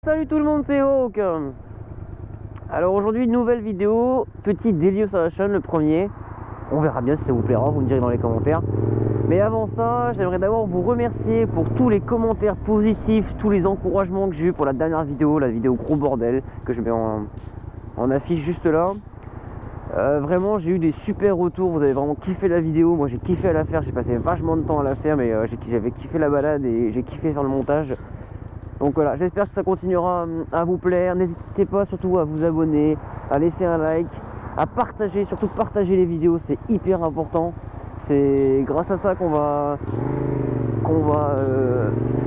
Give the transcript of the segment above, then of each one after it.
Salut tout le monde, c'est Hawk. Alors aujourd'hui, nouvelle vidéo, petit délieu sur la chaîne, le premier. On verra bien si ça vous plaira, vous me direz dans les commentaires. Mais avant ça, j'aimerais d'abord vous remercier pour tous les commentaires positifs, tous les encouragements que j'ai eu pour la dernière vidéo, la vidéo gros bordel, que je mets en affiche juste là. Vraiment, j'ai eu des super retours, vous avez vraiment kiffé la vidéo. Moi j'ai kiffé à la faire, j'ai passé vachement de temps à la faire, mais j'avais kiffé la balade et j'ai kiffé faire le montage. Donc voilà, j'espère que ça continuera à vous plaire. N'hésitez pas surtout à vous abonner, à laisser un like, à partager, surtout partager les vidéos, c'est hyper important. C'est grâce à ça qu'on va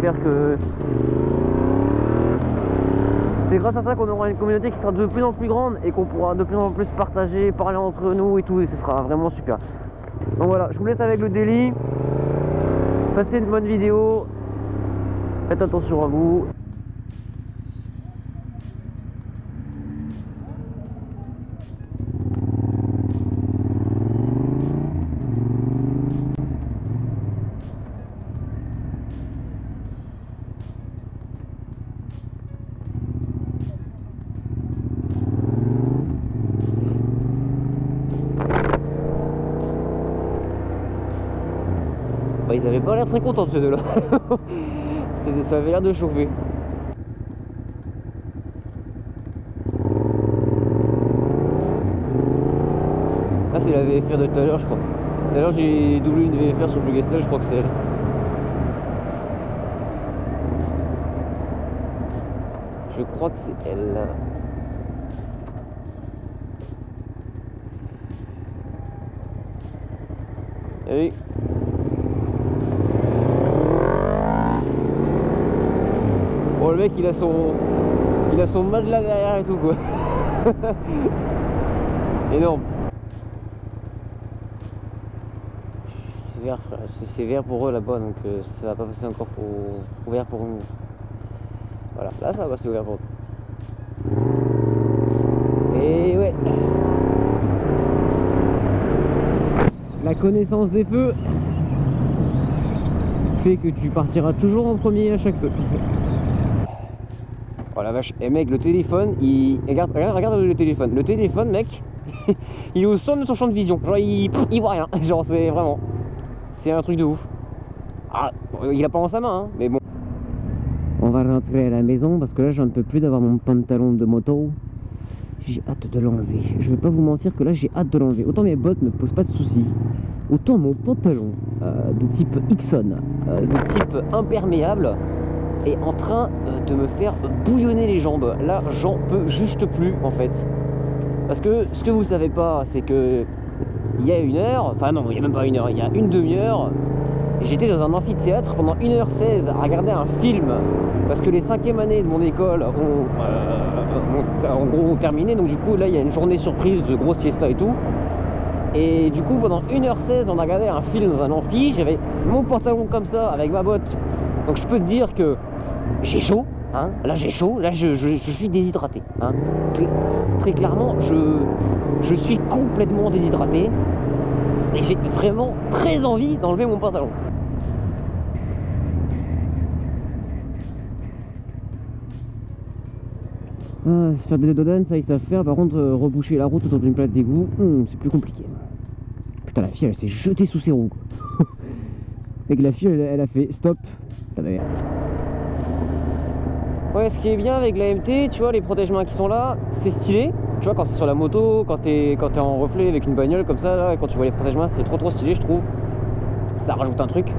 faire que... C'est grâce à ça qu'on aura une communauté qui sera de plus en plus grande et qu'on pourra de plus en plus partager, parler entre nous et tout, et ce sera vraiment super. Donc voilà, je vous laisse avec le daily. Passez une bonne vidéo. Faites attention à vous. Bah, ils avaient pas l'air très contents de ces deux là. Ça avait l'air de chauffer. Ah, c'est la VFR de tout à l'heure, je crois. Tout à l'heure j'ai doublé une VFR sur Plugestel, je crois que c'est elle. Je crois que c'est elle. Oui. Bon, le mec il a son matelas derrière et tout quoi. Énorme. C'est vert, frère. C'est vert pour eux là-bas, donc ça va pas passer encore pour vert pour nous. Voilà, là ça va passer au vert pour eux. Et ouais. La connaissance des feux fait que tu partiras toujours en premier à chaque feu. Oh la vache, et mec, le téléphone, regarde le téléphone. Le téléphone, mec, il est au centre de son champ de vision. Genre, il voit rien. Genre, c'est vraiment... C'est un truc de ouf. Ah, il a pas en sa main, hein, mais bon. On va rentrer à la maison parce que là, j'en peux plus d'avoir mon pantalon de moto. J'ai hâte de l'enlever. Je vais pas vous mentir que là, j'ai hâte de l'enlever. Autant mes bottes me posent pas de soucis, autant mon pantalon de type Ixon, de type imperméable, est en train de me faire bouillonner les jambes. Là, j'en peux juste plus en fait. Parce que ce que vous savez pas, c'est que il y a une heure, enfin non, il y a même pas une heure, il y a une demi-heure, j'étais dans un amphithéâtre pendant 1h16 à regarder un film. Parce que les 5e années de mon école ont terminé, donc du coup là il y a une journée surprise de grosse fiesta et tout. Et du coup pendant 1h16 on a regardé un film dans un amphi, j'avais mon pantalon comme ça avec ma botte. Donc je peux te dire que j'ai chaud, hein. Là j'ai chaud, là je suis déshydraté, hein. Très clairement je suis complètement déshydraté. Et j'ai vraiment très envie d'enlever mon pantalon. Faire des dodanes, ça ils savent faire. Par contre, reboucher la route autour d'une plate d'égout, c'est plus compliqué. Putain, la fille elle s'est jetée sous ses roues. Et que la fille elle a fait stop. Ouais, ce qui est bien avec la MT, tu vois, les protège-mains qui sont là, c'est stylé. Tu vois, quand c'est sur la moto, quand t'es en reflet avec une bagnole comme ça, là, et quand tu vois les protège-mains, c'est trop stylé, je trouve. Ça rajoute un truc.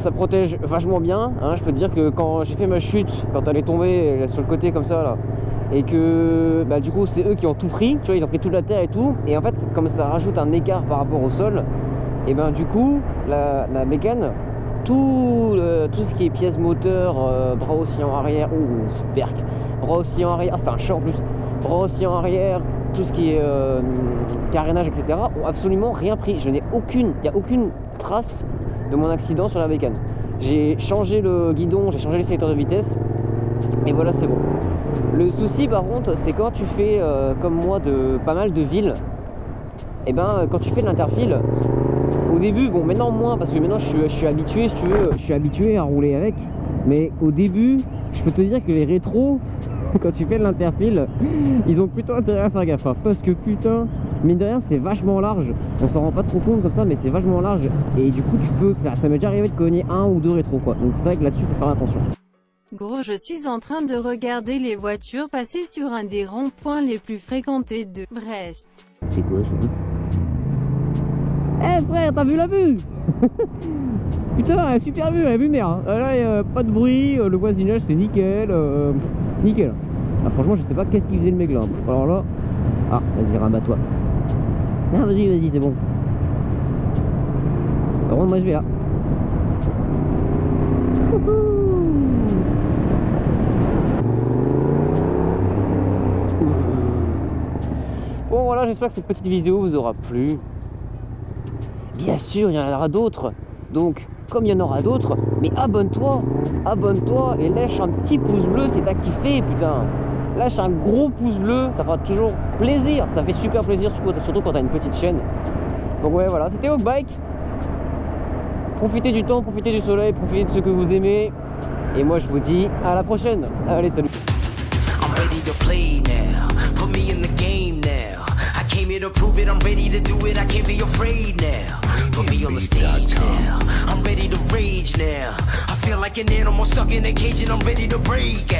Ça protège vachement bien, hein. Je peux te dire que quand j'ai fait ma chute, quand elle est tombée sur le côté comme ça là, et que bah, du coup c'est eux qui ont tout pris, tu vois, ils ont pris toute la terre et tout, et en fait comme ça rajoute un écart par rapport au sol, et ben du coup la bécane, tout ce qui est pièces moteur, bras oscillant arrière, berk, bras oscillant arrière, ah, c'est un chat en plus, bras oscillant arrière, tout ce qui est carénage etc, ont absolument rien pris. Il n'y a aucune trace de mon accident sur la bécane. J'ai changé le guidon, j'ai changé les sélecteurs de vitesse, et voilà, c'est bon. Le souci par contre, c'est quand tu fais comme moi pas mal de villes, et ben quand tu fais de l'interfile, au début, bon maintenant moins parce que maintenant je suis habitué, si tu veux, je suis habitué à rouler avec, mais au début je peux te dire que les rétros, quand tu fais de l'interfile, ils ont plutôt intérêt à faire gaffe, hein, parce que putain, mine de rien, c'est vachement large. On s'en rend pas trop compte comme ça, mais c'est vachement large. Et du coup, tu peux, ça m'est déjà arrivé de cogner un ou deux rétros, quoi. Donc c'est vrai que là-dessus, faut faire attention. Gros, je suis en train de regarder les voitures passer sur un des ronds-points les plus fréquentés de Brest. C'est quoi ça? Eh frère, t'as vu la vue? Putain, super vue, la vue mère. Hein. Là, pas de bruit, le voisinage c'est nickel. Nickel. Ah, franchement, je sais pas qu'est-ce qu'il faisait le mec là. Alors là. Ah, vas-y, rabat-toi. Ah, vas-y, c'est bon. Par contre, moi je vais là. Bon voilà, j'espère que cette petite vidéo vous aura plu. Bien sûr, il y en aura d'autres. Donc, comme il y en aura d'autres, mais abonne-toi et lâche un petit pouce bleu si t'as kiffé, putain. Lâche un gros pouce bleu, ça fera toujours plaisir. Ça fait super plaisir, surtout quand t'as une petite chaîne. Donc ouais, voilà, c'était Hawkbike. Profitez du temps, profitez du soleil, profitez de ce que vous aimez. Et moi, je vous dis à la prochaine. Allez, salut. To prove it, I'm ready to do it, I can't be afraid now. Put me on the stage now, I'm ready to rage now. I feel like an animal stuck in a cage and I'm ready to break out.